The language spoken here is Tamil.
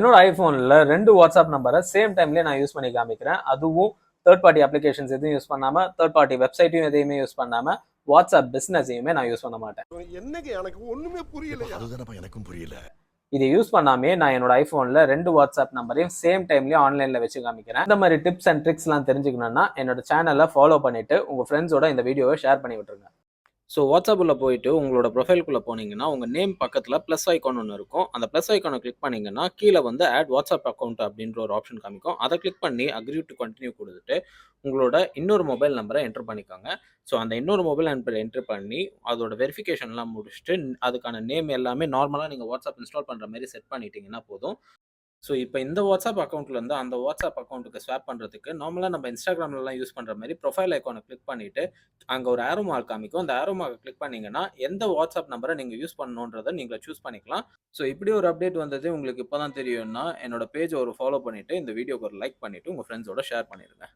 என்னோட ஐபோன்ல 2 வாட்ஸ்அப் நம்பரை சேம் டைம்லயே நான் யூஸ் பண்ணி காமிக்கிறேன். அதுவும் தேர்ட் பார்ட்டி அப்ளிகேஷன்ஸ் எதுவும் யூஸ் பண்ணாம, தேர்ட் பார்ட்டி வெப்சைட்டையும் எதையுமே யூஸ் பண்ணாம, வாட்ஸ்அப் பிசினஸையுமே நான் யூஸ் பண்ண மாட்டேன். என்னங்க எனக்கு ஒண்ணுமே புரியல. அதுதானப்பா எனக்கும் புரியல. இதை யூஸ் பண்ணாமே நான் என்னோட ஐபோன்ல 2 வாட்ஸ்அப் நம்பரையும் சேம் டைம்லயே ஆன்லைன்ல வச்சு காமிக்கிறேன். இந்த மாதிரி டிப்ஸ் அண்ட் ட்ரிக்ஸ் எல்லாம் தெரிஞ்சுக்கணும்னா என்னோட சேனலை ஃபாலோ பண்ணிட்டு உங்க ஃப்ரெண்ட்ஸோட இந்த வீடியோவை ஷேர் பண்ணி விட்டுருங்க. ஸோ வாட்ஸ்அப்பில் போயிட்டு உங்களோட ப்ரொஃபைல்குள்ளே போனீங்கன்னா உங்கள் நேம் பக்கத்தில் ப்ளஸ் ஐக்கான் ஒன்று இருக்கும். அந்த ப்ளஸ் ஐக்கானை கிளிக் பண்ணிங்கன்னா கீழே வந்து ஆட் வாட்ஸ்அப் அக்கௌண்ட் அப்படின்ற ஒரு ஆப்ஷன் காமிக்கும். அதை கிளிக் பண்ணி அக்ரி டு கண்டினியூ கொடுத்துட்டு உங்களோட இன்னொரு மொபைல் நம்பரை என்ட்ரு பண்ணிக்கோங்க. ஸோ அந்த இன்னொரு மொபைல் நம்பரை என்ட்ரு பண்ணி அதோட வெரிஃபிகேஷன்லாம் முடிச்சுட்டு அதுக்கான நேம் எல்லாமே நார்மலாக நீங்கள் வாட்ஸ்அப் இன்ஸ்டால் பண்ணுற மாதிரி செட் பண்ணிட்டீங்கன்னா போதும். ஸோ இப்போ இந்த வாட்ஸ்அப் அக்கௌண்ட்லேருந்து அந்த வாட்ஸ்அப் அக்கௌண்ட்டுக்கு ஸ்வாப் பண்ணுறதுக்கு நார்மலாக நம்ம இன்ஸ்டாகிராம்லலாம் யூஸ் பண்ணுற மாதிரி ப்ரொஃபைல் ஐக்கானை கிளிக் பண்ணிவிட்டு அங்கே ஒரு ஆரோ மார்க் காமிக்கும். அந்த ஆரோ மார்க்கை கிளிக் பண்ணிங்கன்னா எந்த வாட்ஸ்அப் நம்பரை நீங்கள் யூஸ் பண்ணணுன்றதை நீங்கள் சூஸ் பண்ணிக்கலாம். ஸோ இப்படி ஒரு அப்டேட் வந்தது உங்களுக்கு இப்போ தான் தெரியும்னா என்னோட பேஜை ஒரு ஃபாலோ பண்ணிவிட்டு இந்த வீடியோக்கு ஒரு லைக் பண்ணிவிட்டு உங்கள் ஃப்ரெண்ட்ஸோட ஷேர் பண்ணிடுங்க.